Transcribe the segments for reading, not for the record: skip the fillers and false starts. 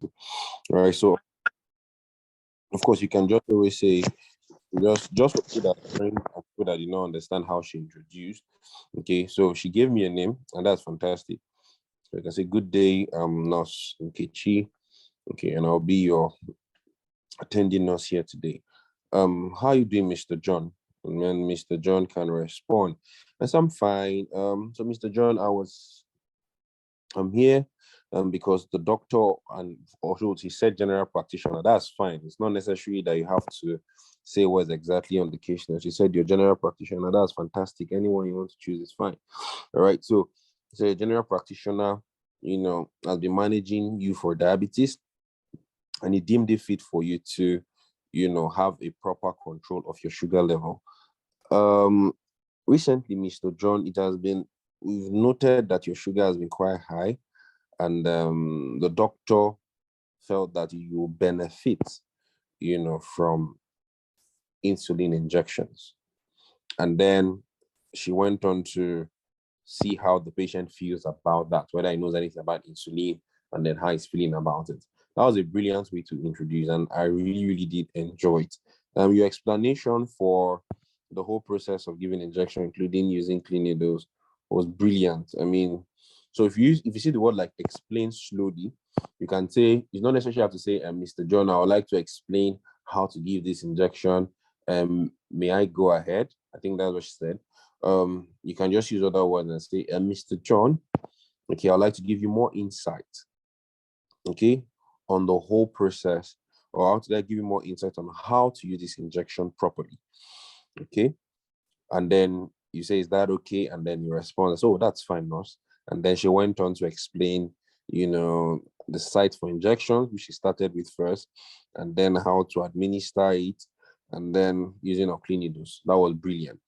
All right. So of course you can just always say just for people that are learning and people that did not understand how she introduced. Okay, so she gave me a name, and that's fantastic. So I can say, "Good day, Nurse Nkechi. Okay, and I'll be your attending nurse here today. How are you doing, Mr. John?" And then Mr. John can respond. Yes, I'm fine. So Mr. John, I'm here because the doctor and also he said general practitioner. That's fine. It's not necessary that you have to say what's exactly on the case note. She said your general practitioner. That's fantastic. Anyone you want to choose is fine. All right. So a general practitioner, has been managing you for diabetes, and he deemed it fit for you to, have a proper control of your sugar level. Recently, Mr. John, we've noted that your sugar has been quite high, and the doctor felt that you benefit, from insulin injections. And then she went on to see how the patient feels about that, whether he knows anything about insulin, and then how he's feeling about it. That was a brilliant way to introduce, and I really, really did enjoy it. Your explanation for the whole process of giving injection, including using clean needles, was brilliant. I mean, so if you see the word like explain slowly, you can say, you don't necessarily have to say, Mr. John, I would like to explain how to give this injection. May I go ahead? I think that's what she said. You can just use other words and say, Mr. John, okay, I'd like to give you more insight, okay, on the whole process, or how to give you more insight on how to use this injection properly, okay? And then you say, is that okay? And then you respond, oh, that's fine, nurse. And then she went on to explain, the site for injections, which she started with first, and then how to administer it, and then using our clean needles. That was brilliant.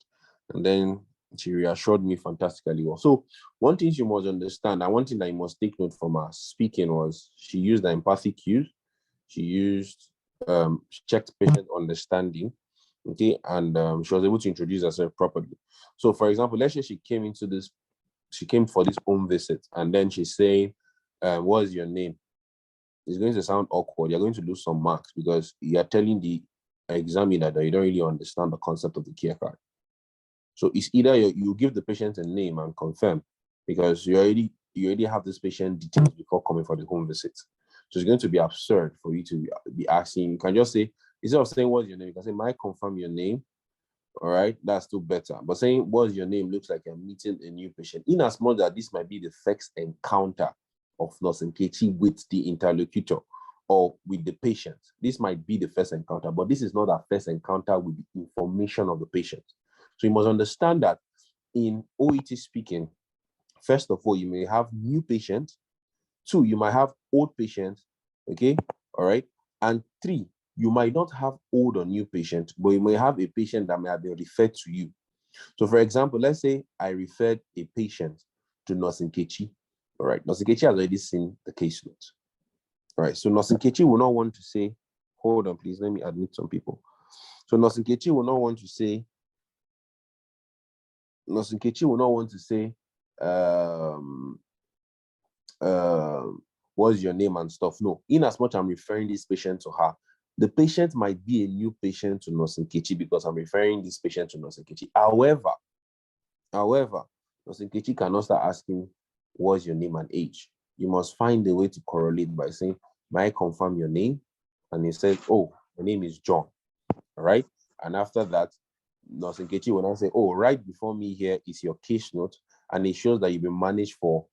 And then she reassured me fantastically well. So one thing you must understand, and one thing that you must take note from her speaking was she used the empathic cues. She checked patient understanding, okay, and she was able to introduce herself properly. So for example, let's say she came for this home visit, and then she's saying, what's your name? It's going to sound awkward. You're going to lose some marks because you're telling the examiner that you don't really understand the concept of the care card. So it's either you give the patient a name and confirm, because you already have this patient details before coming for the home visit. So it's going to be absurd for you to be asking. You can just say, instead of saying what's your name, you can say, might confirm your name. All right, that's still better. But saying what's your name looks like you're meeting a new patient. In as much that this might be the first encounter of Nurse Nkechi with the interlocutor or with the patient. This might be the first encounter, but this is not our first encounter with the information of the patient. So you must understand that in OET speaking, first of all, you may have new patients. 2, you might have old patients. Okay, all right. And 3, you might not have old or new patients, but you may have a patient that may have been referred to you. So for example, let's say I referred a patient to Nurse Nkechi. All right, Nurse Nkechi has already seen the case note. All right, so Nurse Nkechi will not want to say, hold on, please, let me admit some people. So Nurse Nkechi will not want to say, what's your name and stuff. No, in as much I'm referring this patient to her, the patient might be a new patient to Nurse Nkechi because I'm referring this patient to Nurse Nkechi. However, Nurse Nkechi cannot start asking, what's your name and age? You must find a way to correlate by saying, may I confirm your name? And he says, oh, your name is John. All right. And after that, Nurse Nkechi will now say, oh, right before me here is your case note, and it shows that you've been managed for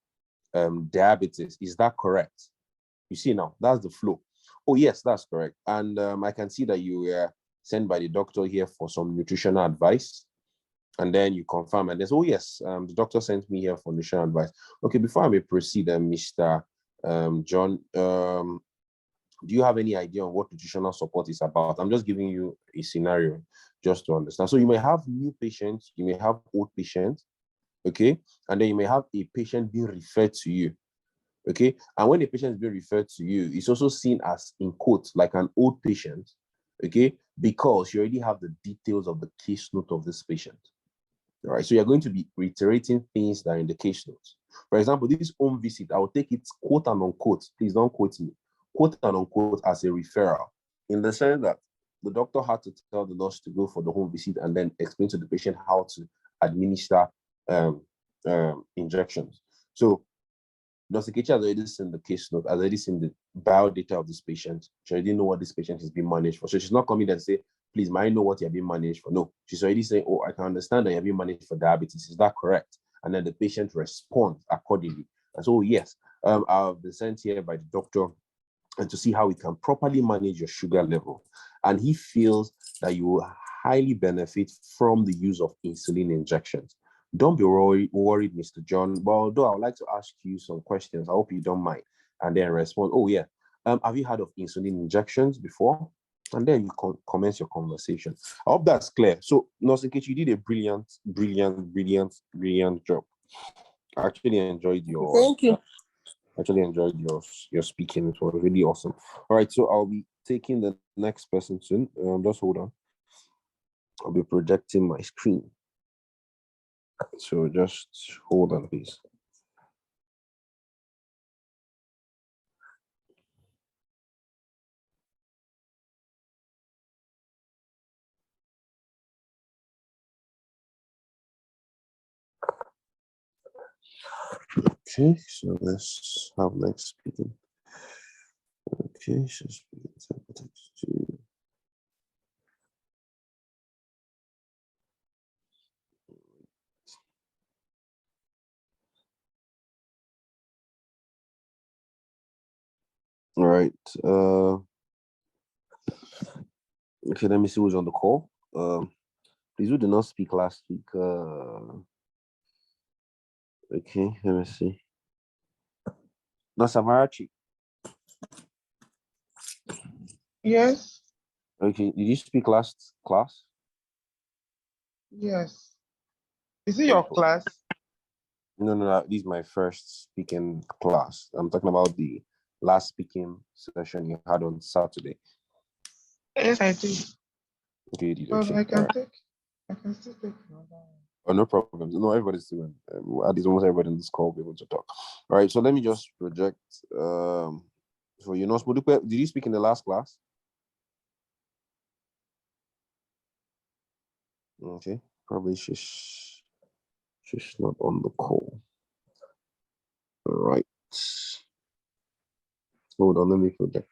diabetes. Is that correct? You see now, that's the flow. Oh, yes, that's correct. And I can see that you were sent by the doctor here for some nutritional advice. And then you confirm, and there's, oh, yes, the doctor sent me here for nutritional advice. Okay, before I may proceed, Mr. John, do you have any idea on what nutritional support is about? I'm just giving you a scenario just to understand. So you may have new patients, you may have old patients, okay? And then you may have a patient being referred to you, okay? And when a patient is being referred to you, it's also seen as, in quotes, like an old patient, okay? Because you already have the details of the case note of this patient, all right? So you're going to be reiterating things that are in the case notes. For example, this home visit, I will take it quote and unquote. Please don't quote me. quote and unquote, as a referral, in the sense that the doctor had to tell the nurse to go for the home visit and then explain to the patient how to administer injections. So Dr. Kechi has already seen the case note, has already seen the biodata of this patient. She already know what this patient is being managed for. So she's not coming and say, please, may I know what you're being managed for? No, she's already saying, oh, I can understand that you're being managed for diabetes. Is that correct? And then the patient responds accordingly. And so, yes, I've been sent here by the doctor and to see how we can properly manage your sugar level. And he feels that you will highly benefit from the use of insulin injections. Don't be worried, Mr. John. But although I would like to ask you some questions, I hope you don't mind. And then respond, oh, yeah. Have you heard of insulin injections before? And then you commence your conversation. I hope that's clear. So, Nurse Nkechi, you did a brilliant job. I actually enjoyed your... Thank you. Actually enjoyed your speaking. It was really awesome. All right, so I'll be taking the next person soon. Just hold on. I'll be projecting my screen. So just hold on, please. Okay, so let's have next speaking. Okay, so speaking. All right. Okay, let me see who's on the call. Please, who did not speak last week? Okay, let me see. Nasamarachi. Yes. Okay, did you speak last class? Yes. Is it your class? No. This is my first speaking class. I'm talking about the last speaking session you had on Saturday. Yes, I did. Okay, you did. But Okay. I can still take another one. Oh, no problem. No, everybody's doing. At least almost everybody in this call will be able to talk. All right, so let me just project. For you, Nurse Modupe, did you speak in the last class? Okay, probably she's not on the call. All right. Hold on, let me project.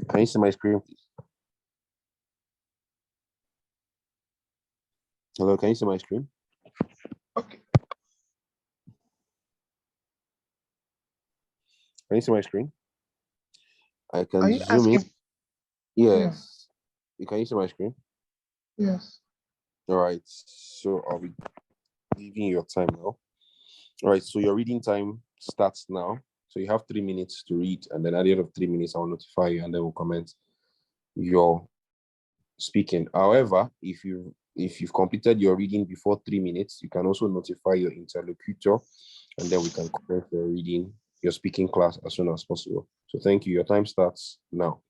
Can you see my screen, please? Hello, can you see my screen? Okay. Can you see my screen? I Are can you zoom in. asking? Yes. Can you see my screen? Yes. All right. So I'll be giving you your time now. All right. So your reading time starts now. So you have 3 minutes to read, and then at the end of 3 minutes, I'll notify you, and then we'll comment your speaking. However, if you've completed your reading before 3 minutes, you can also notify your interlocutor, and then we can commence your speaking class as soon as possible. So thank you. Your time starts now.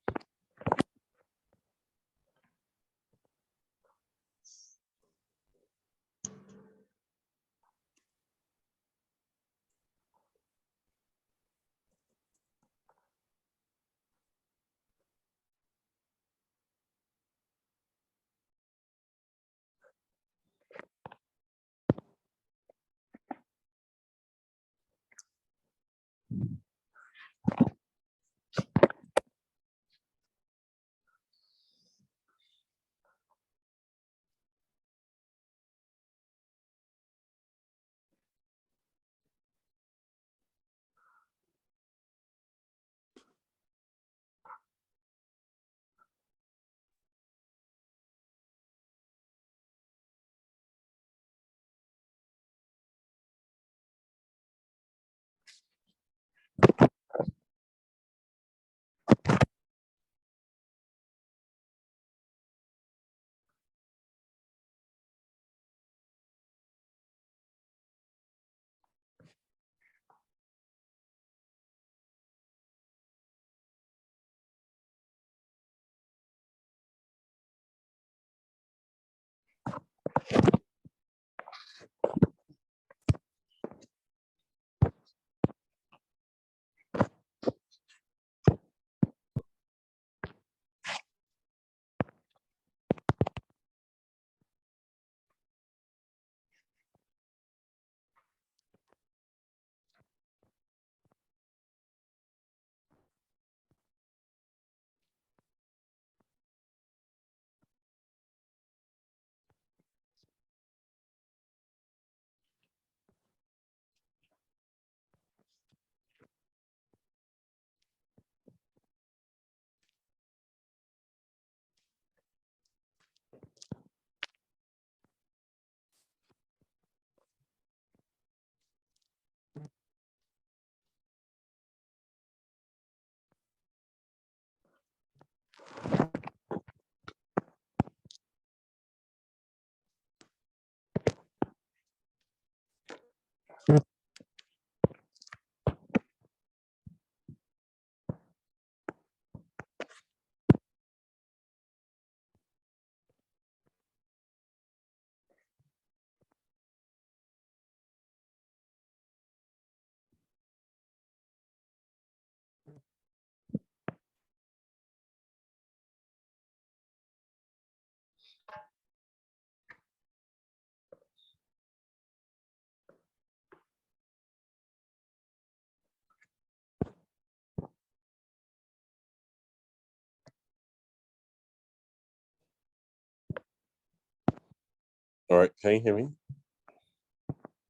All right, can you hear me?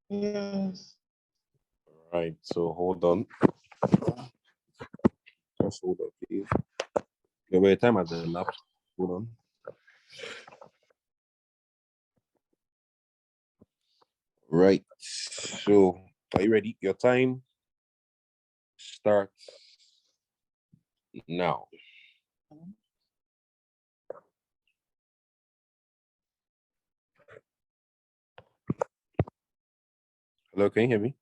Yes. All right, so hold on. Just hold on, please. Okay, wait, time at the laptop. Hold on. Right. So, are you ready? Your time starts now. Hello, can you hear me?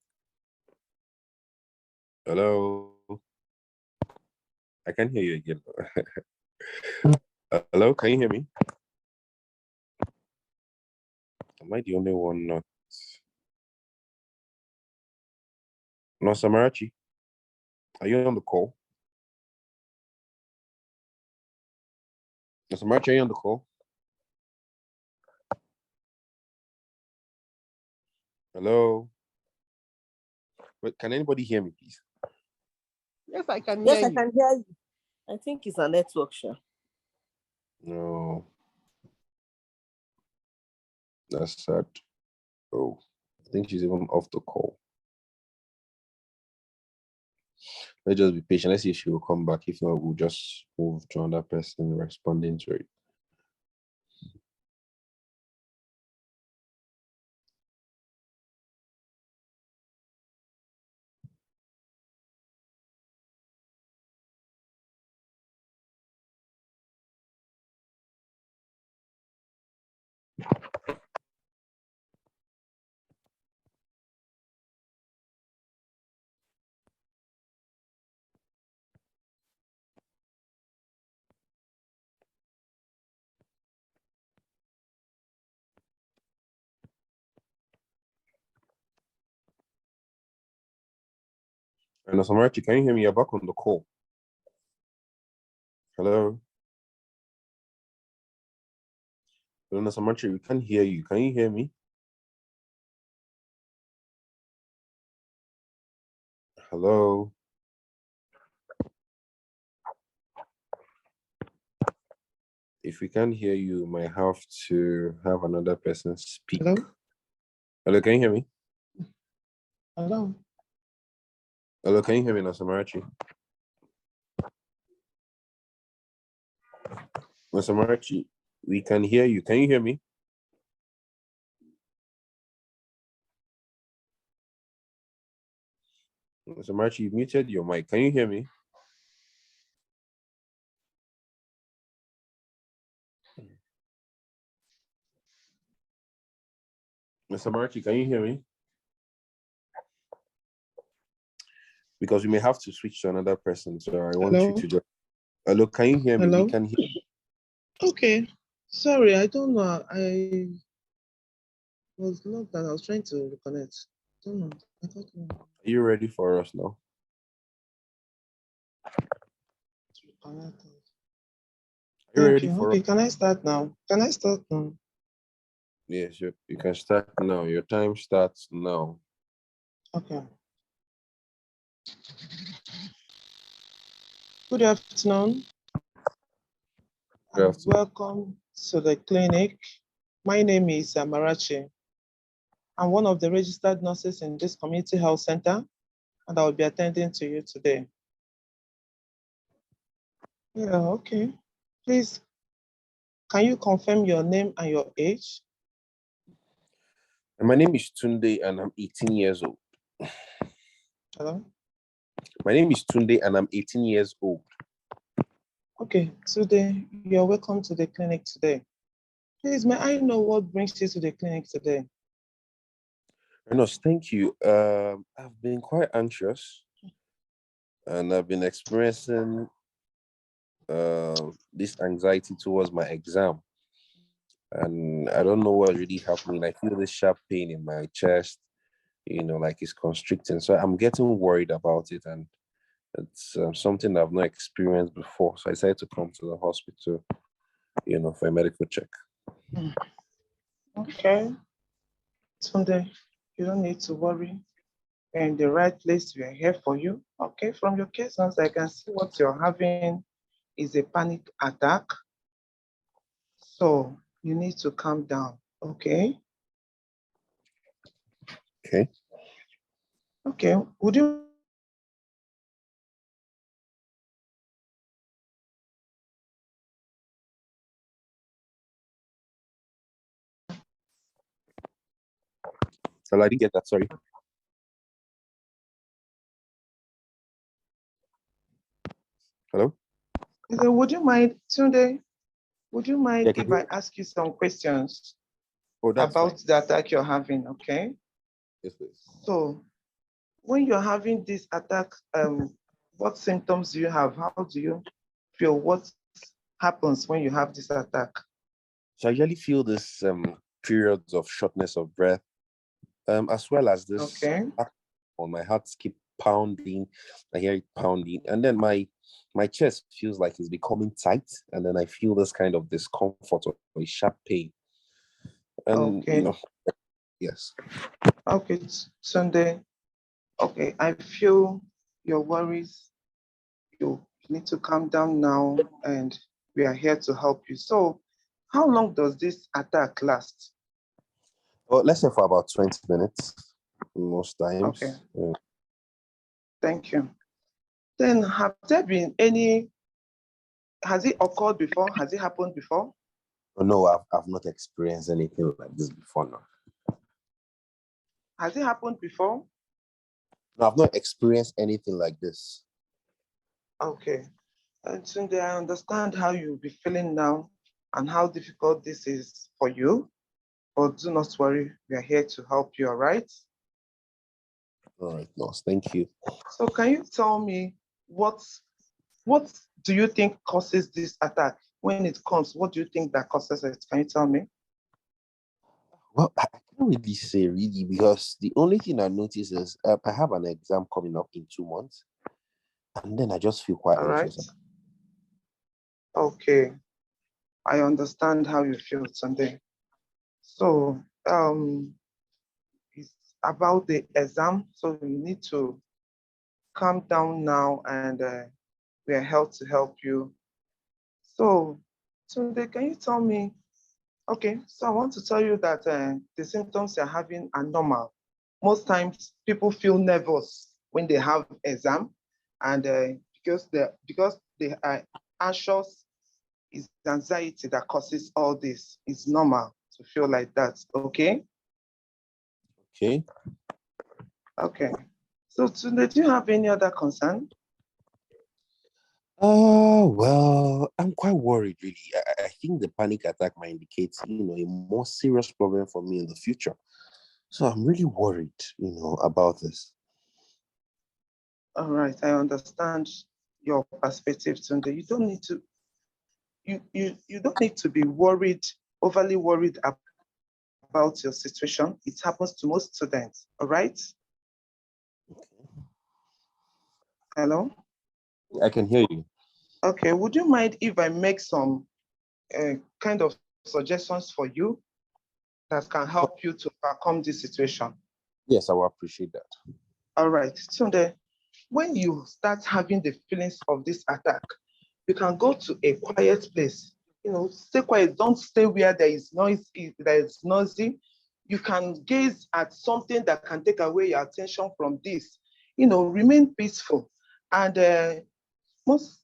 Hello. I can hear you again. Hello, can you hear me? Am I the only one not? No, Samarachi, are you on the call? No, Samarachi, are you on the call? Hello. Wait, can anybody hear me, please? Yes, I can hear you. Yes, I can hear you. I think it's a network share. No. That's sad. Oh, I think she's even off the call. Let's just be patient. Let's see if she will come back. If not, we'll just move to another person responding to it. And Samarachi, can you hear me? You're back on the call. Hello? Hello, Samarachi, we can't hear you. Can you hear me? Hello? If we can't hear you, we might have to have another person speak. Hello? Hello, can you hear me? Hello? Hello, can you hear me, Samarachi? Samarachi, we can hear you. Can you hear me? Samarachi, you muted your mic. Can you hear me? Samarachi, can you hear me? Because we may have to switch to another person. So I want you to just... Hello, can you hear me? Hello? We can hear you. Okay. Sorry, I don't know. I was locked and I was trying to reconnect. I don't know. I don't know. Are you ready for us now? Reconnect. Are you Thank ready you. for Okay, us? can I start now? Can I start now? Yes, you can start now. Your time starts now. Okay. Good afternoon. Good And afternoon. welcome to the clinic. My name is Amarachi. I'm one of the registered nurses in this community health center, and I will be attending to you today. Yeah, okay. Please, can you confirm your name and your age? My name is Tunde and I'm 18 years old. Hello? My name is Tunde and I'm 18 years old. Okay, today, you're welcome to the clinic today. Please, may I know what brings you to the clinic today? Renos, thank you. I've been quite anxious and I've been experiencing this anxiety towards my exam. And I don't know what really happening. I feel this sharp pain in my chest, like it's constricting. So I'm getting worried about it. And it's something I've not experienced before. So I decided to come to the hospital, for a medical check. Okay. Tunde, you don't need to worry. You're in the right place. We are here for you. Okay, from your case, once I can see what you're having is a panic attack. So you need to calm down, okay? Okay. Okay, would you So I didn't get that. Sorry. Hello. would you mind, Tunde, would you mind Yeah, can if you? I ask you some questions Oh, that's fine. about the attack you're having? Okay. Yes, please. So when you're having this attack, what symptoms do you have? How do you feel? What happens when you have this attack? So I usually feel this periods of shortness of breath, as well as this Okay. on my heart keep pounding. I hear it pounding, and then my chest feels like it's becoming tight, and then I feel this kind of discomfort or a sharp pain. And Okay. yes. Okay, Sunday. Okay, I feel your worries. You need to calm down now, and we are here to help you. So, how long does this attack last? Well, let's say for about 20 minutes, most times. Okay. Thank you. Then, have there been any, has it occurred before? Has it happened before? No, I've not experienced anything like this before now. Has it happened before? No, I've not experienced anything like this. Okay. And Tunde, I understand how you'll be feeling now and how difficult this is for you, but do not worry. We are here to help you, all right? All right, nurse, thank you. So can you tell me what do you think causes this attack? When it comes, what do you think that causes it? Can you tell me? Well, I can't really say really, because the only thing I notice is I have an exam coming up in 2 months, and then I just feel quite All right. anxious. Okay. I understand how you feel, Sunday. So it's about the exam. So you need to calm down now, and we are here to help you. So, Tunde, can you tell me? Okay, so I want to tell you that the symptoms you're having are normal. Most times, people feel nervous when they have exam, and because they are anxious, it's anxiety that causes all this. It's normal to feel like that. Okay. Okay. Okay. So, Tunde, do you have any other concern? Well, I'm quite worried, really. I think the panic attack might indicate, a more serious problem for me in the future. So I'm really worried, about this. All right, I understand your perspective, Tunde. You don't need to be overly worried about your situation. It happens to most students, all right? Hello? I can hear you. Okay, would you mind if I make some kind of suggestions for you that can help you to overcome this situation? Yes, I will appreciate that. All right, Tunde, when you start having the feelings of this attack, you can go to a quiet place. Stay quiet. Don't stay where there is noisy. You can gaze at something that can take away your attention from this. Remain peaceful. And most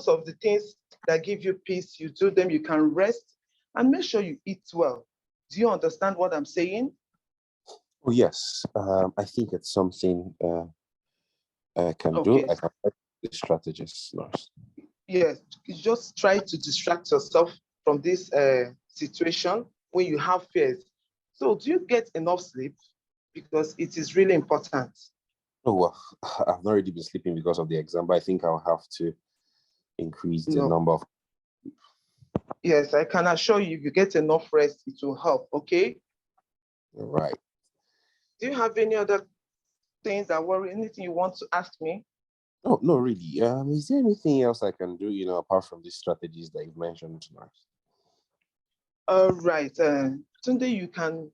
of the things that give you peace, you do them. You can rest and make sure you eat well. Do you understand what I'm saying? Oh, yes. I think it's something I can do. Okay. I can help the strategist, nurse. Yes, you just try to distract yourself from this situation when you have fears. So do you get enough sleep? Because it is really important. Oh, well, I've not really been sleeping because of the exam, but I think I'll have to increase the No. number of. Yes, I can assure you, if you get enough rest, it will help, okay? Right. Do you have any other things that worry, anything you want to ask me? No, no, really. Is there anything else I can do, apart from these strategies that you've mentioned tonight? All right. Tunde, you can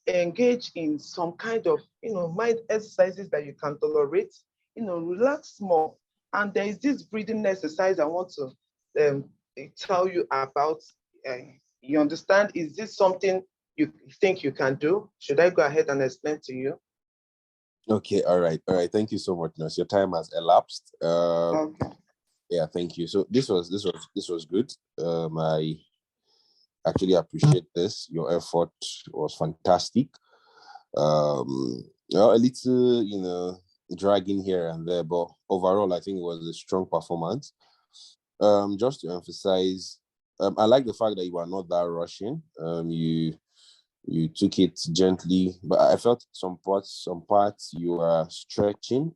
engage in some kind of, mind exercises that you can tolerate, relax more. And there is this breathing exercise I want to tell you about. You understand? Is this something you think you can do? Should I go ahead and explain to you? Okay, all right. Thank you so much, Nurse. Your time has elapsed. Okay. Yeah, thank you. So this was good. I actually appreciate this. Your effort was fantastic. A little, dragging here and there, but overall, I think it was a strong performance. Just to emphasize, I like the fact that you are not that rushing. You took it gently, but I felt some parts you are stretching.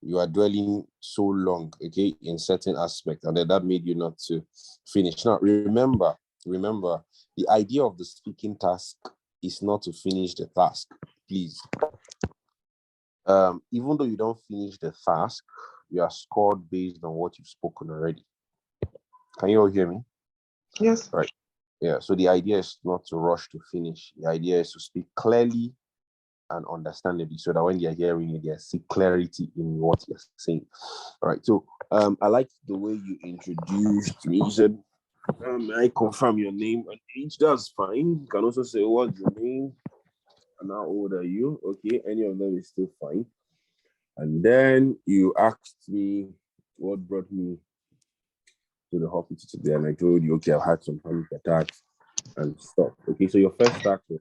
You are dwelling so long, okay, in certain aspects, and then that made you not to finish. Now, remember, the idea of the speaking task is not to finish the task, please. Even though you don't finish the task, you are scored based on what you've spoken already. Can you all hear me? Yes. Right. Yeah. So the idea is not to rush to finish. The idea is to speak clearly and understandably, so that when they're hearing it, they see clarity in what you're saying. All right. So I like the way you introduced me. You said, I confirm your name and age. That's fine. You can also say, what's your name and how old are you? Okay, any of them is still fine. And then you asked me what brought me to the hospital today, and I told you, okay, I've had some panic attacks and stuff. Okay, so your first start was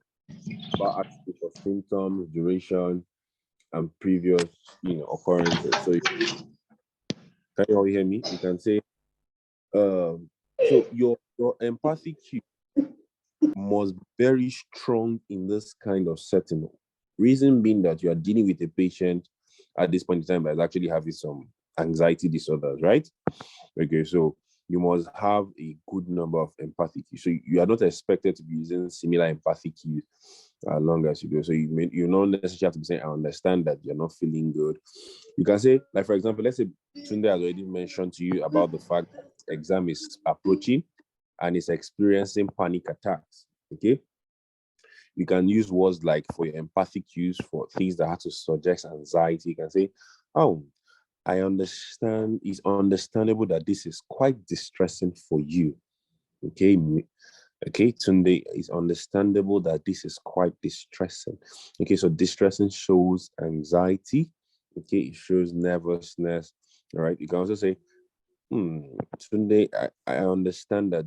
about asking for symptoms, duration, and previous, occurrences. So can you all hear me? You can say, so your empathic cue must be very strong in this kind of setting. Reason being that you are dealing with a patient at this point in time that is actually having some anxiety disorders, right? Okay, so you must have a good number of empathic cues. So you are not expected to be using similar empathic cues as long as you go. So you don't necessarily have to be saying, I understand that you're not feeling good. You can say, like, for example, let's say Tunde has already mentioned to you about the fact that exam is approaching and is experiencing panic attacks. Okay. You can use words like, for your empathic cues, for things that have to suggest anxiety. You can say, oh, I understand. It's understandable that this is quite distressing for you. Okay. Okay, Tunde, it's understandable that this is quite distressing. Okay, so distressing shows anxiety. Okay, it shows nervousness. All right. You can also say, Tunde, I understand that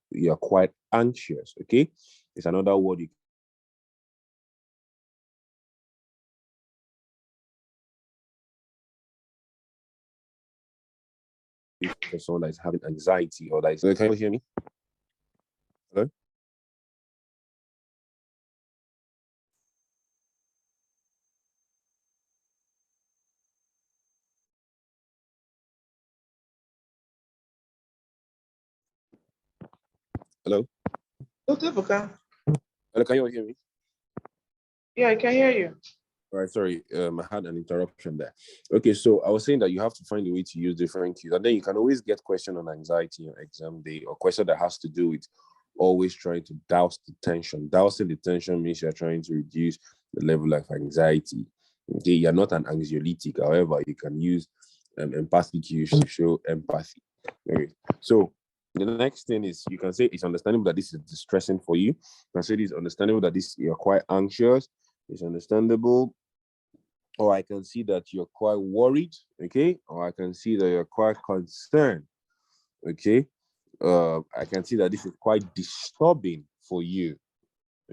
you're quite anxious. Okay, it's another word you for someone that is having anxiety or that is. Can you hear me? Hello? Hello? Dr. Buka. Hello, can you all hear me? Yeah, I can hear you. All right, sorry, I had an interruption there. Okay, so I was saying that you have to find a way to use different cues, and then you can always get question on anxiety on exam day, or question that has to do with always trying to douse the tension. Dousing the tension means you're trying to reduce the level of anxiety. Okay, you're not an anxiolytic, however, you can use empathic cues to show empathy. Okay, so the next thing is you can say it's understandable that this is distressing for you. You can say it's understandable that you're quite anxious. It's understandable, or I can see that you're quite worried, okay? Or I can see that you're quite concerned, okay? I can see that this is quite disturbing for you,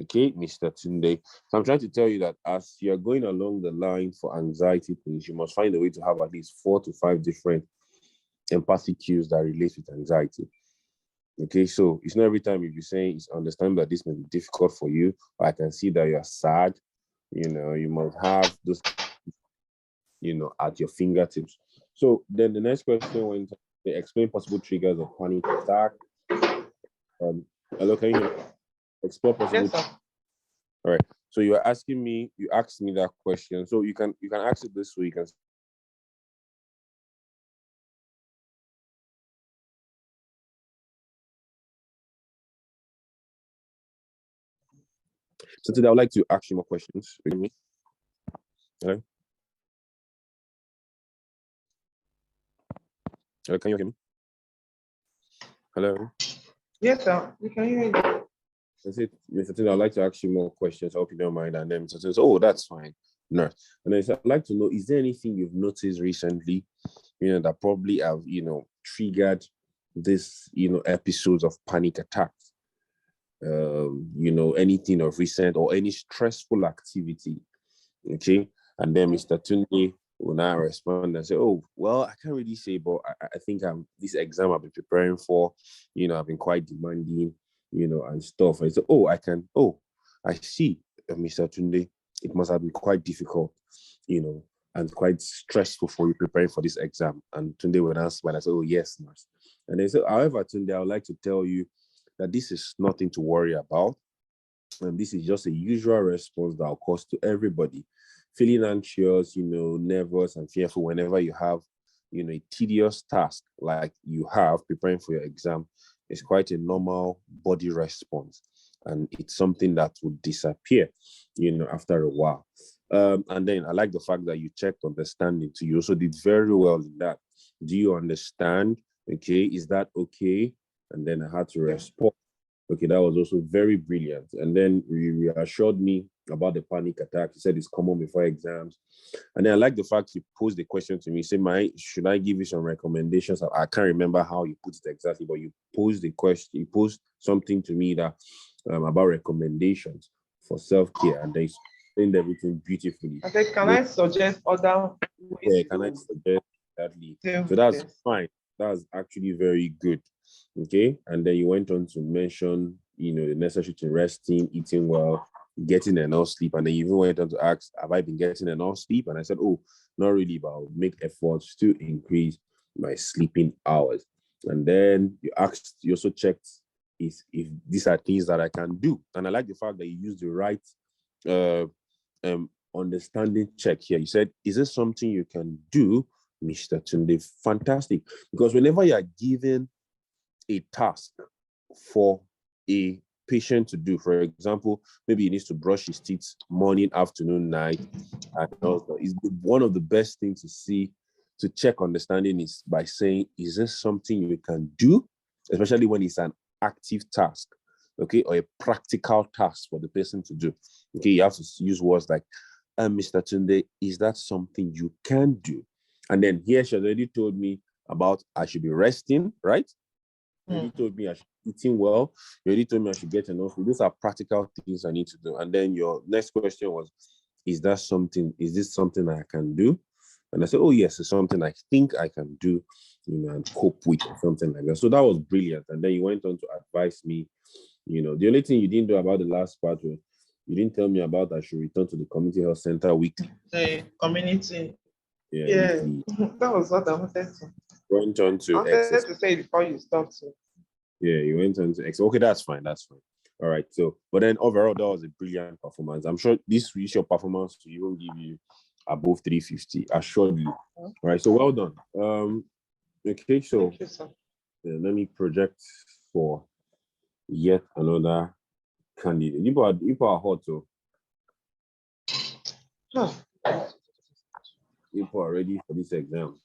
okay, Mr. Tunde. So I'm trying to tell you that as you're going along the line for anxiety things, you must find a way to have at least 4 to 5 different empathic cues that relate with anxiety. Okay, so it's not every time if you're saying it's understandable that this may be difficult for you, or I can see that you're sad, you must have those at your fingertips. So then the next question went, they explain possible triggers of panic attack. Hello, can you explore possible? Yes, sir. All right. So you asked me that question. So you can ask it this way. You can. So today I would like to ask you more questions. With me. Hello? Hello, can you hear me? Hello? Yes, sir. We can hear you. I said, Mr. Tunde, I'd like to ask you more questions. I hope you don't mind. And then Mr. Tunde said, oh, that's fine. Nurse. And then he said, I'd like to know, is there anything you've noticed recently, that probably have, triggered this, episodes of panic attacks? Anything of recent or any stressful activity. Okay. And then Mr. Tunde will now respond and say, oh, well, I can't really say, but I think this exam I've been preparing for, I've been quite demanding, and stuff. I said, I see, Mr. Tunde, it must have been quite difficult, and quite stressful for you preparing for this exam. And Tunde would answer, and I said, oh, yes, nurse. And they said, however, Tunde, I would like to tell you that this is nothing to worry about. And this is just a usual response that occurs to everybody. Feeling anxious, nervous and fearful whenever you have, a tedious task like you have preparing for your exam is quite a normal body response. And it's something that would disappear, after a while. And then I like the fact that you checked understanding too. You also did very well in that. Do you understand? Okay, is that okay? And then I had to respond. Okay, that was also very brilliant. And then you reassured me about the panic attack. You said it's common before exams. And then I like the fact you posed the question to me. Say, should I give you some recommendations? I can't remember how you put it exactly, but you posed the question. You posed something to me that about recommendations for self-care, and they explained everything beautifully. I said, can I suggest other ways? Yeah, can I suggest exactly? So that's fine. That's actually very good. Okay. And then you went on to mention, the necessary to resting, eating well, getting enough sleep. And then you even went on to ask, have I been getting enough sleep? And I said, oh, not really, but I'll make efforts to increase my sleeping hours. And then you also checked if these are things that I can do. And I like the fact that you used the right understanding check here. You said, is this something you can do, Mr. Tunde? Fantastic. Because whenever you are given a task for a patient to do, for example, maybe he needs to brush his teeth morning, afternoon, night, and also is one of the best things to check understanding is by saying, is this something you can do, especially when it's an active task, okay, or a practical task for the person to do. Okay, you have to use words like, Mr. Tunde, is that something you can do? And then here she already told me about I should be resting, right? You already told me I should be eating well. You already told me I should get enough. These are practical things I need to do. And then your next question was, is this something I can do? And I said, oh, yes, it's something I think I can do, and cope with or something like that. So that was brilliant. And then you went on to advise me, the only thing you didn't do about the last part was you didn't tell me about I should return to the community health center weekly. The community. Yeah. That was what I wanted to. Went on to I wanted to say before you stopped. Yeah, you went on to okay, that's fine. All right. So, but then overall, that was a brilliant performance. I'm sure this is your performance to even give you above 350, assuredly. All right. So well done. Okay. So Thank you, sir. Let me project for yet another candidate. People are hot, so people are ready for this exam.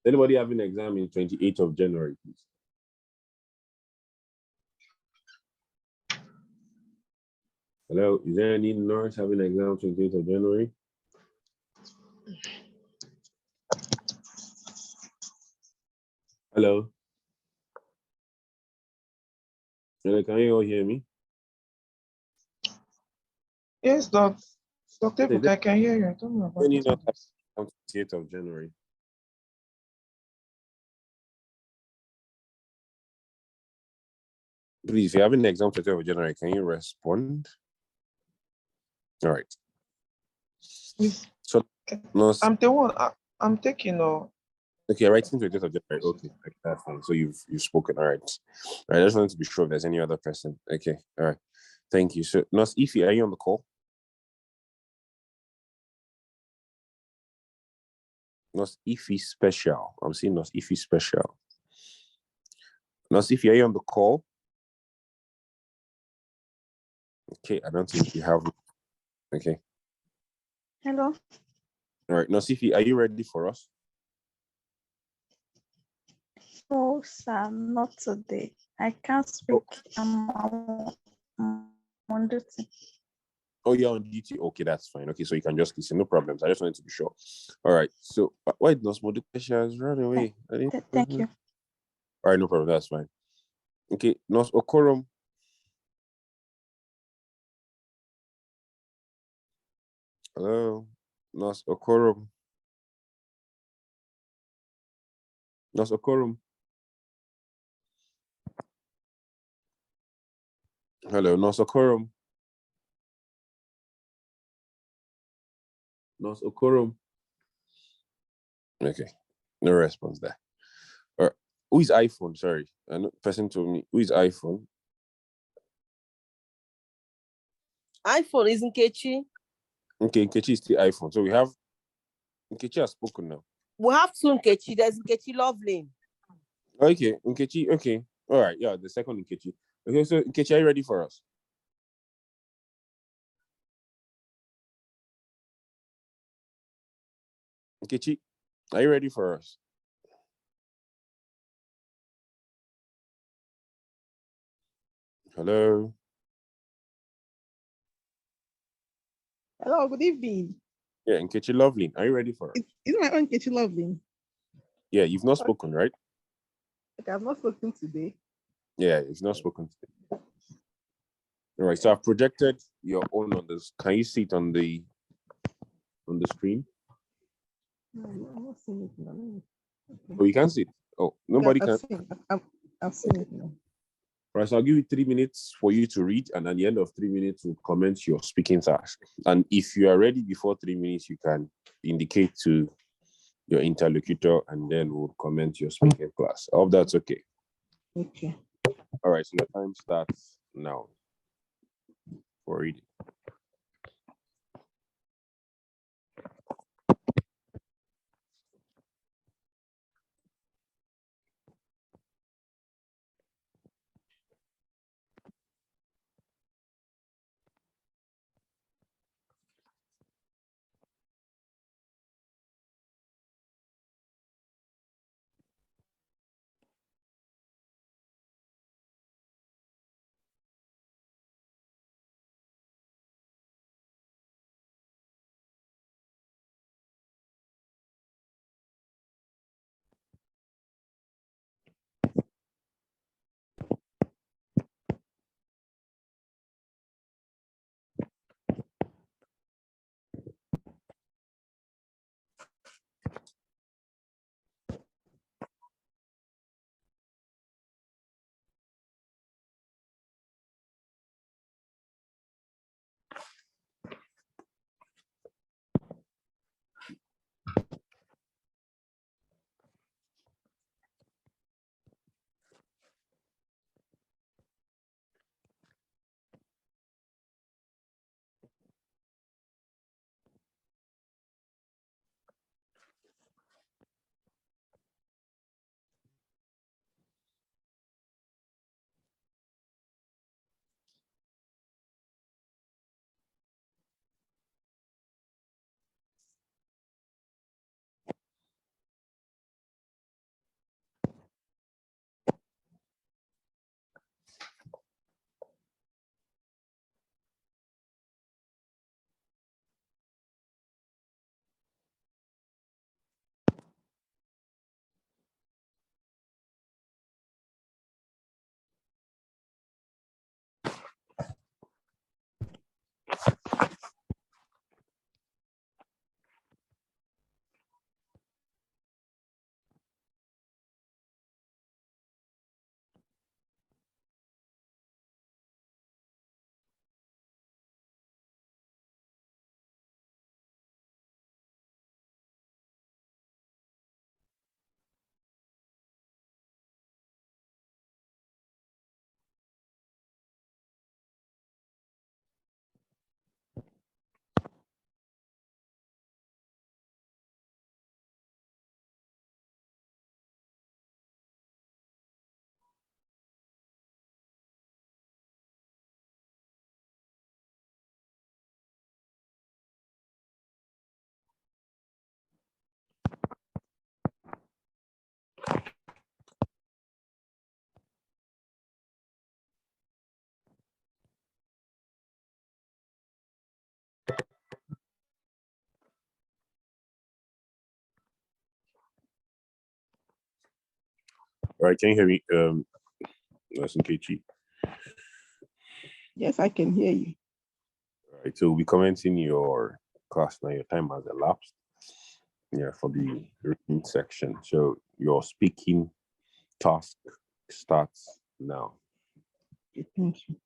Anybody having an exam in 28th of January, please? Hello, is there any nurse having an exam 28th of January? Hello? Hello, can you all hear me? Yes, Dr. Buka, I can hear you. I don't know about Any nurse having 28th of January? Please, if you're having an exam 28th of January, can you respond? All right. So, nurse, I'm the one. I'm taking. okay, writing 28th of January. Okay, that's fine. So you've spoken. All right. All right. I just wanted to be sure if there's any other person. Okay. All right. Thank you. So, Nurse Ify, are you on the call? Nurse Ify Special. I'm seeing Nurse Ify Special. Nurse Ify, are you on the call? Okay, I don't think you have. Okay. Hello. All right. Nurse Ify, are you ready for us? No, sir, not today. I can't speak. I'm on duty. Oh, you're on duty. Okay, that's fine. Okay, so you can just listen. No problems. I just wanted to be sure. All right. So why did not Modukesha run away? Thank you. All right, no problem. That's fine. Okay, Nos Okorum. Hello, Nos Okorum. Nos Okorum. Hello, Nos Okorum. Nos Okorum. Okay, no response there. All right. Who is iPhone? Sorry, person told me. Who is iPhone? iPhone is Nkechi. Okay, Nkechi is the iPhone. So we have Nkechi has spoken now. We have two Nkechi. There's Nkechi Loveling. Okay, Nkechi. Okay, all right. Yeah, the second Nkechi. Okay, so Nkechi, are you ready for us? Nkechi, are you ready for us? Hello. Hello, good evening. Yeah, Nkechi Lovely. Are you ready for us? Is my own Kechi Lovely? Yeah, you've not spoken, right? Okay, I've not spoken today. Yeah, you've not spoken today. All right, so I've projected your own on this. Can you see it on the screen? No, I'm not seeing it now. Okay. Oh, you can see it. Oh, nobody I've can. seen, I've seen it now. Right, so I'll give you 3 minutes for you to read, and at the end of 3 minutes, we'll comment your speaking task. And if you are ready before 3 minutes, you can indicate to your interlocutor, and then we'll comment your speaking class. I hope that's okay. Okay. All right, so your time starts now for reading. All right, can you hear me? Nurse Nkechi. Yes, I can hear you. All right, so we'll be commenting your class now. Your time has elapsed. Yeah, for the reading section. So your speaking task starts now. Okay, thank you.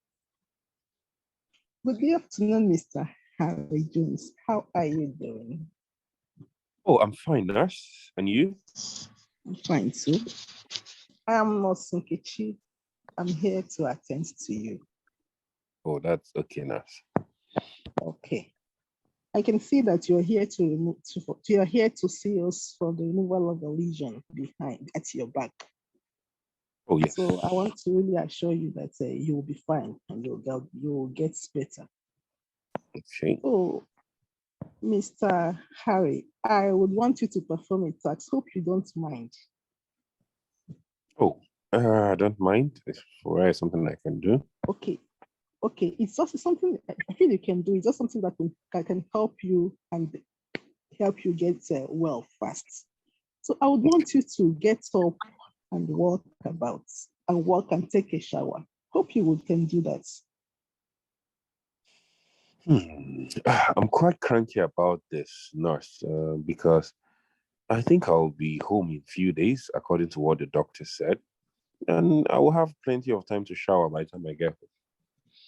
Good afternoon, Mr. Harry Jones. How are you doing? Oh, I'm fine, nurse. And you? I'm fine too. I am Nurse Nkechi. I'm here to attend to you. Oh, that's okay, nurse. Okay. I can see that you're here to remove. You're here to see us for the removal of the lesion behind at your back. Oh, yes. So I want to really assure you that you will be fine and you'll get better. Okay. So, Mr. Harry, I would want you to perform a task. Hope you don't mind. Oh, I don't mind. It's something I can do. Okay. Okay. It's also something I feel you can do. It's just something that can help you and help you get well fast. So I would want you to get up and walk about and walk and take a shower. Hope you can do that. I'm quite cranky about this, nurse, because I think I'll be home in a few days, according to what the doctor said. And I will have plenty of time to shower by the time I get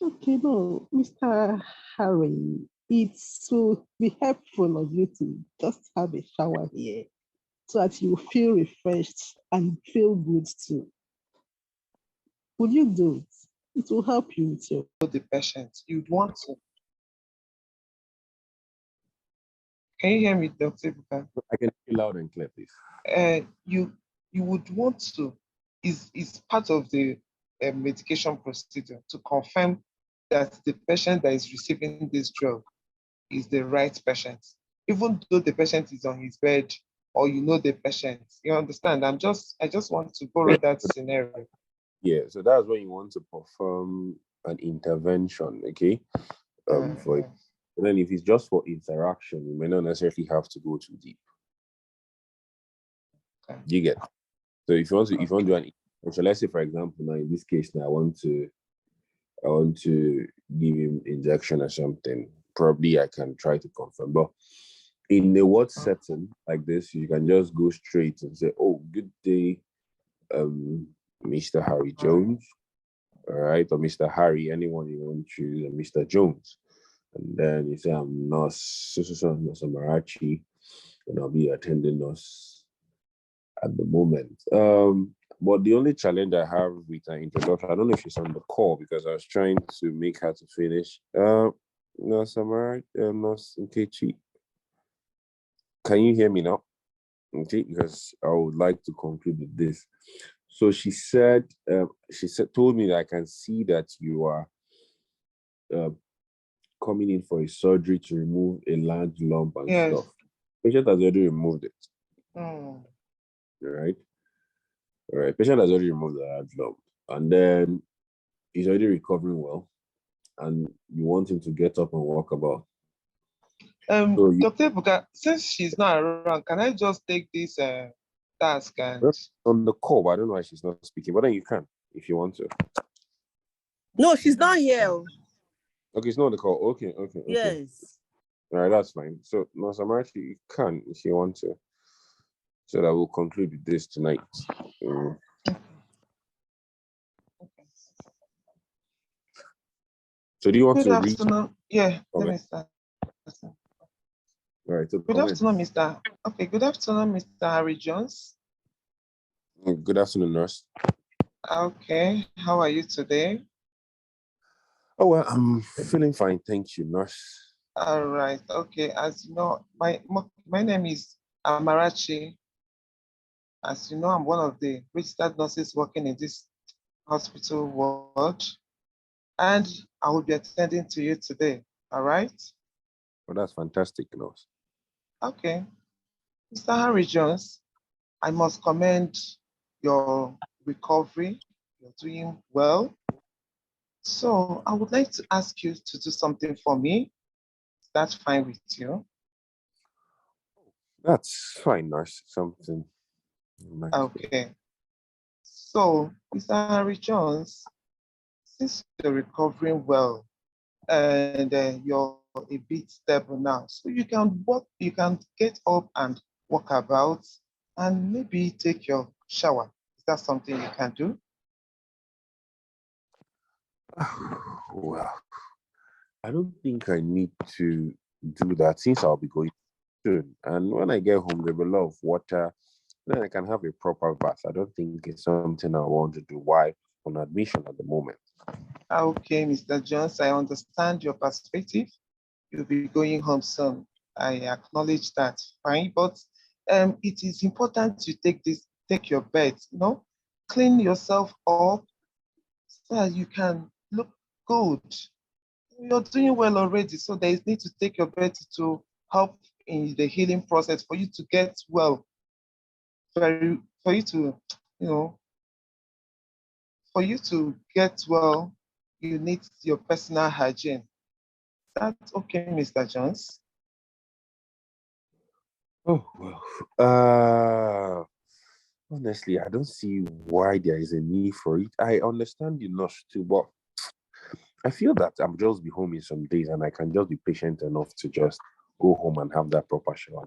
home. Okay, no, Mr. Harry, it will be helpful of you to just have a shower here so that you feel refreshed and feel good too. Would you do it? It will help you with your The patient, you'd want to. Can you hear me, Dr. Ibuka? I can hear you loud and clear, please. You would want to, is part of the medication procedure to confirm that the patient that is receiving this drug is the right patient, even though the patient is on his bed or you know the patient. You understand? I just want to borrow that scenario. Yeah, so that's when you want to perform an intervention, okay? For it. And then if it's just for interaction, you may not necessarily have to go too deep. Okay. You get. So if you want to do an intervention, let's say for example, now in this case, now I want to give him injection or something. Probably I can try to confirm. But in a word setting like this, you can just go straight and say, "Oh, good day, Mr. Harry Jones." All right, or Mr. Harry, anyone you want to choose, and Mr. Jones. And then you say, I'm Nurse Marachi, and I'll be attending us at the moment. But the only challenge I have with her introduction, I don't know if she's on the call because I was trying to make her to finish. Nurse Marachi, Nurse Nkechi, can you hear me now? Okay, because I would like to conclude with this. So she told me that I can see that you are coming in for a surgery to remove a large lump and stuff. Patient has already removed it. All right. Patient has already removed the large lump, and then he's already recovering well, and you want him to get up and walk about. Dr. Ibuka, since she's not around, can I just take this task and on the call? But I don't know why she's not speaking, but then you can if you want to. No, she's not here. Okay, it's not on the call. Okay. Yes. All right, that's fine. So, Nurse Amarachi, you can if you want to. So that we'll conclude with this tonight. So do you want to read? Yeah, let me start. All right. So good afternoon, Mr. Okay, good afternoon, Mr. Harry Jones. Good afternoon, nurse. Okay, how are you today? Oh, well, I'm feeling fine. Thank you, nurse. All right. Okay. As you know, my name is Amarachi. As you know, I'm one of the registered nurses working in this hospital ward, and I will be attending to you today. All right? Oh, that's fantastic, nurse. Okay. Mr. Harry Jones, I must commend your recovery. You're doing well. So I would like to ask you to do something for me. Is that fine with you? That's fine, nurse. Something. Okay. So, Mr. Harry Jones, since you're recovering well and you're a bit stable now, so you can walk, you can get up and walk about and maybe take your shower. Is that something you can do? Well, I don't think I need to do that since I'll be going soon. And when I get home, there'll be a lot of water. Then I can have a proper bath. I don't think it's something I want to do. Why? On admission at the moment. Okay, Mr. Jones, I understand your perspective. You'll be going home soon. I acknowledge that. Fine, but it is important to take your bed, clean yourself up so that you can look good. You're doing well already, so there is need to take your bed to help in the healing process for you to get well. For you to, you know, for you to get well, you need your personal hygiene. That's okay, Mr. Jones. Oh well. Honestly, I don't see why there is a need for it. I understand the nurse too, but I feel that I'm just be home in some days and I can just be patient enough to just go home and have that proper shower.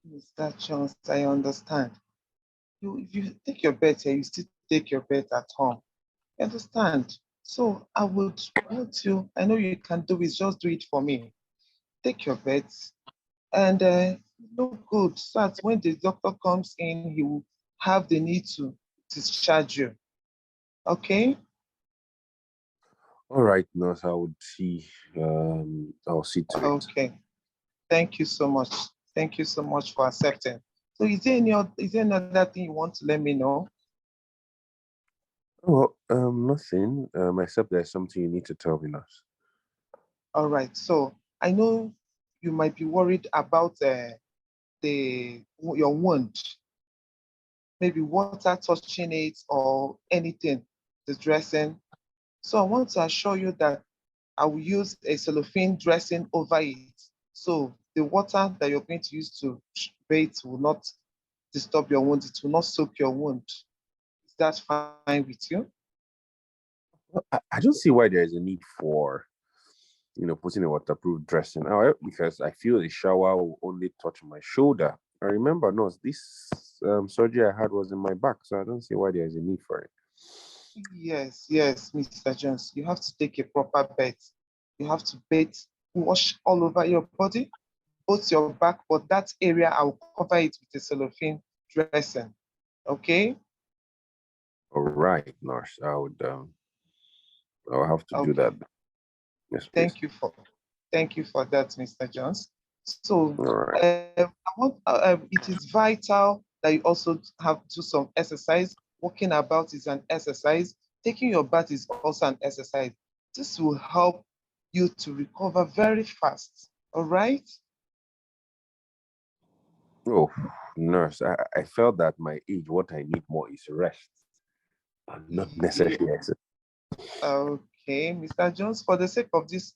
Mr. Jones, I understand. If you take your bed here, you still take your bed at home. You understand? So I would want you, I know you can do it, just do it for me. Take your beds and look good so that when the doctor comes in, he will have the need to discharge you. Okay? All right, nurse, I would see. I'll see to it. Okay. Thank you so much. Thank you so much for accepting. So is there any other thing you want to let me know? Oh, nothing. Except there's something you need to tell me, nurse. All right. So I know you might be worried about your wound, maybe water touching it or anything, the dressing. So I want to assure you that I will use a cellophane dressing over it. So the water that you're going to use to bathe will not disturb your wound. It will not soak your wound. Is that fine with you? Well, I don't see why there is a need for, putting a waterproof dressing. However, because I feel the shower will only touch my shoulder. I remember, nurse, this surgery I had was in my back, so I don't see why there is a need for it. Yes, Mr. Jones. You have to take a proper bath. You have to bathe, wash all over your body, both your back, but that area I'll cover it with a cellophane dressing. Okay? All right, nurse. I'll have to do that. Yes, please. Thank you for that, Mr. Jones. So All right. it is vital that you also have to do some exercise. Walking about is an exercise. Taking your bath is also an exercise. This will help you to recover very fast. All right? Oh, nurse, I felt that my age, what I need more is rest and not necessarily exercise. Okay, Mr. Jones, for the sake of this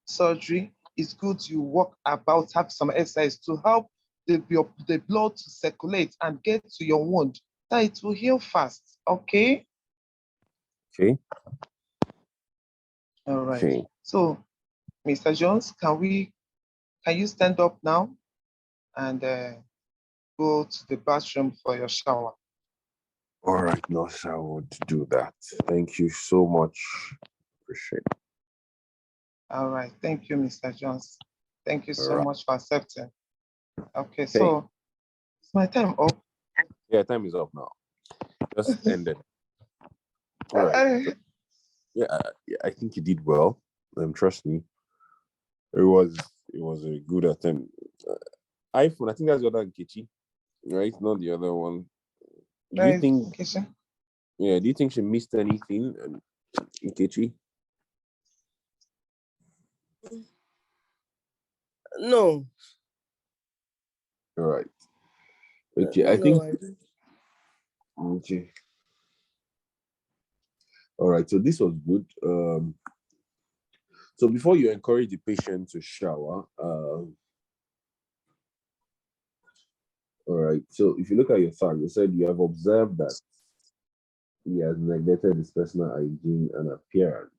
surgery, it's good you walk about, have some exercise to help the blood to circulate and get to your wound, that it will heal fast. Okay? Okay. All right. Okay. So, Mr. Jones, can you stand up now and go to the bathroom for your shower? All right, nurse, I would do that. Thank you so much. Appreciate it. All right. Thank you, Mr. Jones. Thank you so All right. much for accepting. Okay, so is my time up? Yeah, time is up now. Just ended. All right. Yeah, I think you did well. Trust me. It was a good attempt. iPhone, I think that's the other Nkechi, right? Not the other one. Do you think? Yeah. Do you think she missed anything, Nkechi? No. All right. Okay, I think. Okay. All right. So this was good. So before you encourage the patient to shower, all right. So if you look at your tag, you said you have observed that he has neglected his personal hygiene and appearance.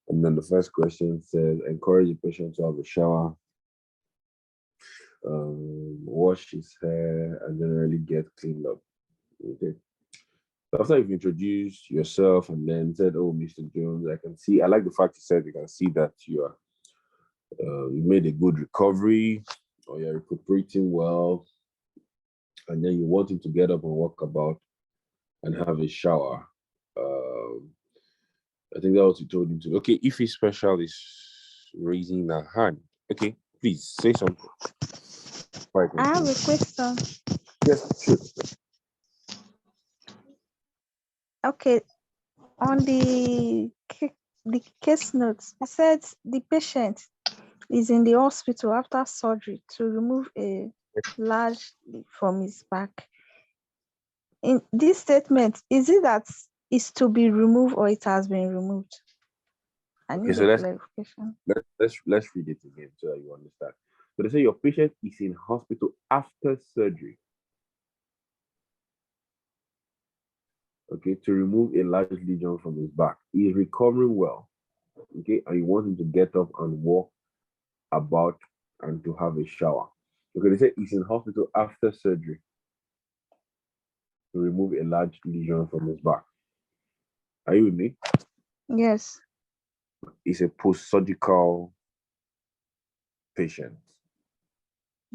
And then the first question says, encourage the patient to have a shower, wash his hair, and generally get cleaned up. Okay. So after you've introduced yourself and then said, oh, Mr. Jones, I like the fact you said you can see that you made a good recovery, or you're recuperating well, and then you want him to get up and walk about and have a shower. I think that was what you told him to. Okay, if his special is raising a hand. Okay, please say something. I have a question. Yes, sure. Okay, on the case notes, it said the patient is in the hospital after surgery to remove a large leaf from his back. In this statement, is it that is to be removed or it has been removed? I need so a clarification. let's read it again so that you understand. So they say your patient is in hospital after surgery. Okay, to remove a large lesion from his back. He is recovering well. Okay, and you want him to get up and walk about and to have a shower. Okay, they say he's in hospital after surgery to remove a large lesion from his back. Are you with me? Yes. It's a post-surgical patient.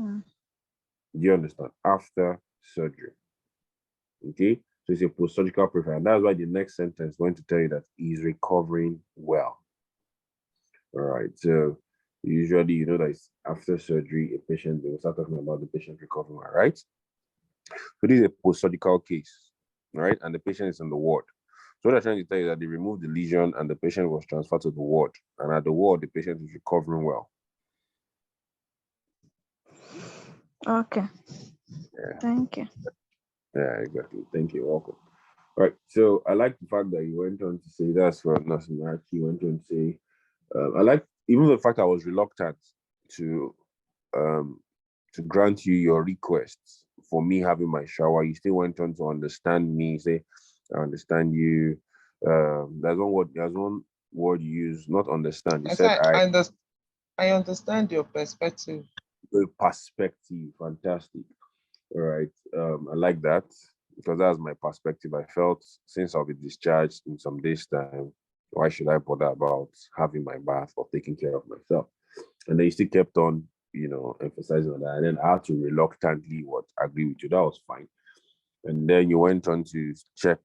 Mm. Do you understand? After surgery. Okay, so it's a post-surgical patient. And that's why the next sentence is going to tell you that he's recovering well. All right, so usually you know that it's after surgery, a patient, they will start talking about the patient recovering, all right? So this is a post-surgical case, right? And the patient is in the ward. So what I'm trying to tell you is that they removed the lesion and the patient was transferred to the ward. And at the ward, the patient is recovering well. Okay. Yeah. Thank you. Yeah, exactly. Thank you. Welcome. All right. So I like the fact that you went on to say that's for Nurse Mark. You went on to say, I like even the fact I was reluctant to grant you your requests for me having my shower. You still went on to understand me, say, I understand you. There's one word you use, not understand. You said I understand your perspective. your perspective. Fantastic. All right. I like that because that's my perspective. I felt since I'll be discharged in some days' time, why should I bother about having my bath or taking care of myself? And then you still kept on, emphasizing on that. And then I had to reluctantly agree with you. That was fine. And then you went on to check.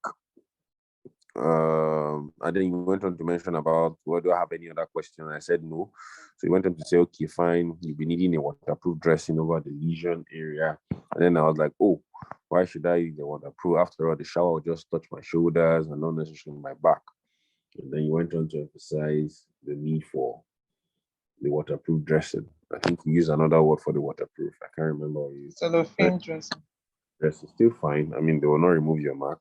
And then you went on to mention about, well, do I have any other question? I said no. So you went on to say, okay, fine. You'll be needing a waterproof dressing over the lesion area. And then I was like, oh, why should I use the waterproof? After all, the shower will just touch my shoulders and not necessarily my back. And then you went on to emphasize the need for the waterproof dressing. I think you use another word for the waterproof. I can't remember what you used. Cellophane dressing. Dress is still fine. I mean, they will not remove your mark.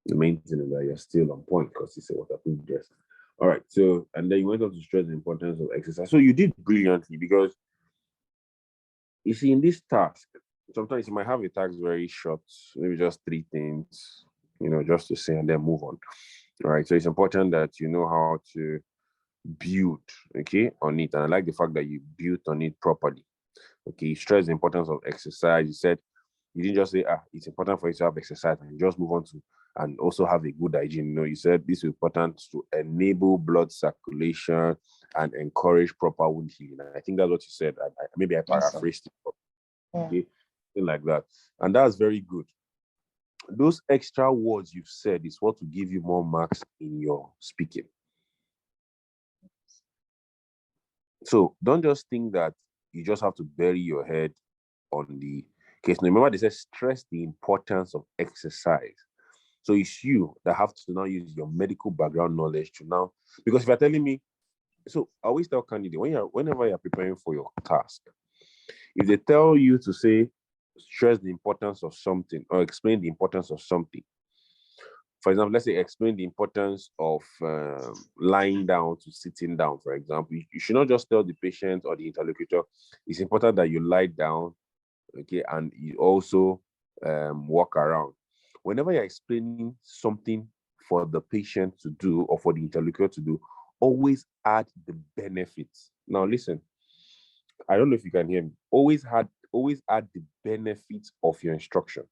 The main thing is that you're still on point because it's a waterproof dress. All right. So, and then you went on to stress the importance of exercise. So you did brilliantly because you see, in this task, sometimes you might have a task very short, maybe just 3 things, just to say and then move on. All right. So it's important that you know how to build, on it. And I like the fact that you built on it properly. Okay. You stress the importance of exercise. You said, you didn't just say, it's important for you to have exercise and just move on to and also have a good hygiene. You said this is important to enable blood circulation and encourage proper wound healing. And I think that's what you said. Maybe I paraphrased it. Okay, thing like that. And that's very good. Those extra words you've said is what will give you more marks in your speaking. So don't just think that you just have to bury your head on the case. Now, remember, they said stress the importance of exercise. So it's you that have to now use your medical background knowledge to now, because if you're telling me, so I always tell candidates, whenever you're preparing for your task, if they tell you to say, stress the importance of something or explain the importance of something, for example, let's say explain the importance of lying down to sitting down, for example, you should not just tell the patient or the interlocutor, it's important that you lie down, okay, and you also walk around. whenever you're explaining something for the patient to do or for the interlocutor to do, always add the benefits. Now listen, I don't know if you can hear me. Always add the benefits of your instruction.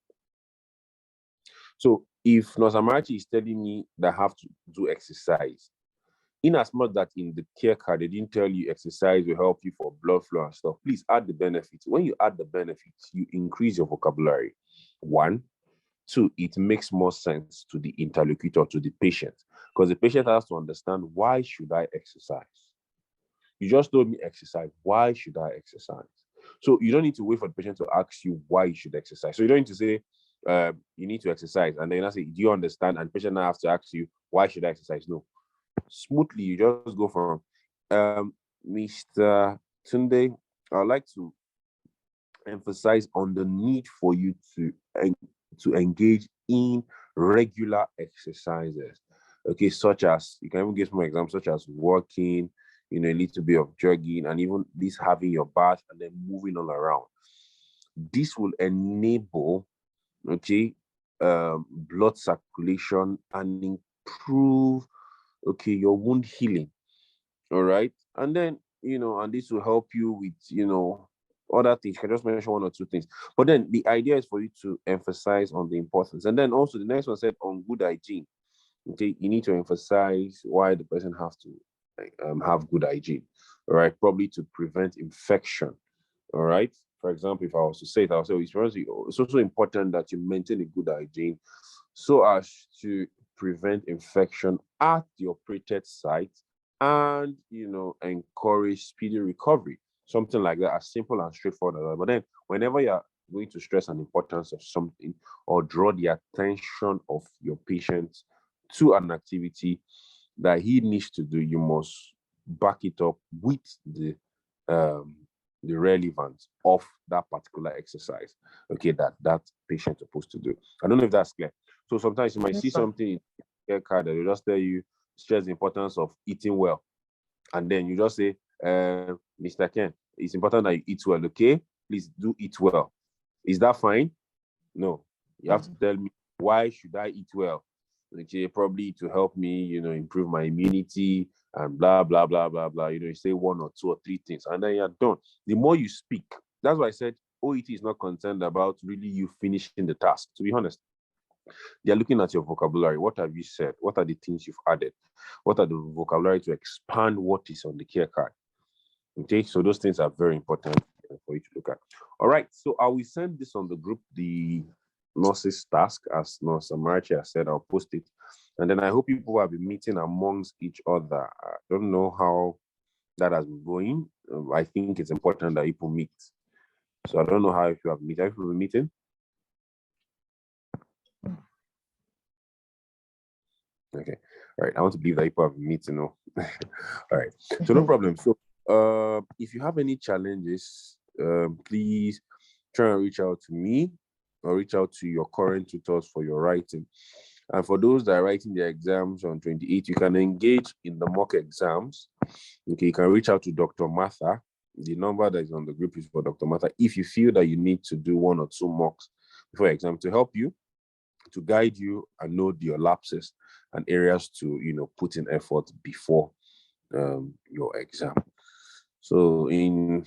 So if Nurse Amarachi is telling me that I have to do exercise, in as much that in the care card, they didn't tell you exercise will help you for blood flow and stuff, please add the benefits. When you add the benefits, you increase your vocabulary. 1. 2, it makes more sense to the interlocutor, to the patient, because the patient has to understand, why should I exercise? You just told me exercise. Why should I exercise? So you don't need to wait for the patient to ask you why you should exercise. So you don't need to say, you need to exercise. And then I say, do you understand? And the patient now has to ask you, why should I exercise? No. Smoothly, you just go from, Mr. Tunde, I'd like to emphasize on the need for you to engage in regular exercises. Okay, such as, you can even give some examples, such as walking, a little bit of jogging, and even this having your bath and then moving all around. This will enable, blood circulation and improve, your wound healing. All right. And then, and this will help you with, other things. You can just mention 1 or 2 things. But then the idea is for you to emphasize on the importance. And then also the next one said on good hygiene. Okay, you need to emphasize why the person has to have good hygiene. All right, probably to prevent infection. All right. For example, if I was to say it, I would say it's also important that you maintain a good hygiene so as to prevent infection at the operated site and, encourage speedy recovery. Something like that, as simple and straightforward as that. But then whenever you're going to stress an importance of something or draw the attention of your patient to an activity that he needs to do, you must back it up with the relevance of that particular exercise, that patient is supposed to do. I don't know if that's clear. So sometimes you might see something in the care card that will just tell you, stress the importance of eating well. And then you just say, Mr. Ken, it's important that you eat well, okay? Please do eat well. Is that fine? No. You have to tell me, why should I eat well? Okay, probably to help me, improve my immunity and blah, blah, blah, blah, blah. You say 1 or 2 or 3 things, and then you're done. The more you speak, that's why I said OET is not concerned about really you finishing the task. To be honest, they're looking at your vocabulary. What have you said? What are the things you've added? What are the vocabulary to expand what is on the care card? Okay, so those things are very important for you to look at. All right, so I will send this on the group, the nurses task, as Nurse Amarachi has said. I'll post it. And then I hope people will be meeting amongst each other. I don't know how that has been going. I think it's important that people meet. So I don't know how if you have meet. Have you been meeting? Okay. All right. I want to believe that people have been meeting. All right. So no problem. So if you have any challenges, please try and reach out to me or reach out to your current tutors for your writing. And for those that are writing their exams on 28th, you can engage in the mock exams. Okay, you can reach out to Dr. Martha. The number that is on the group is for Dr. Martha. If you feel that you need to do 1 or 2 mocks before exam to help you, to guide you and know your lapses and areas to, put in effort before your exam. So in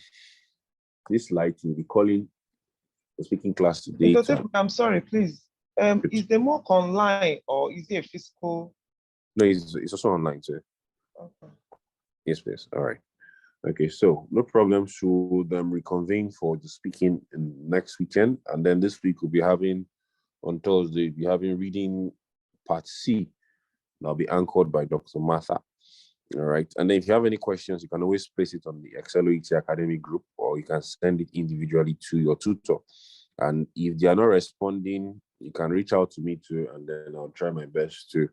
this light, we'll be calling the speaking class today. I'm sorry, please. Is the mock online or is it a physical? No, it's also online too. Okay. Yes, please. All right. Okay, so no problem. Should reconvene for the speaking in next weekend, and then this week we'll be having on Thursday. We'll be having reading part C. That'll be anchored by Dr. Martha. All right. And then if you have any questions, you can always place it on the OET Academy group, or you can send it individually to your tutor. And if they are not responding, you can reach out to me too, and then I'll try my best to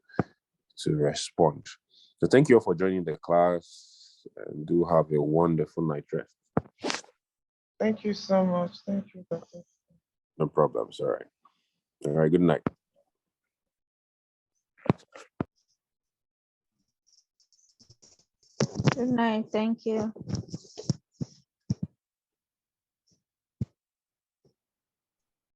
respond. So thank you all for joining the class, and do have a wonderful night rest. Thank you so much. Thank you, Doctor. No problems. All right. All right. Good night. Good night. Thank you.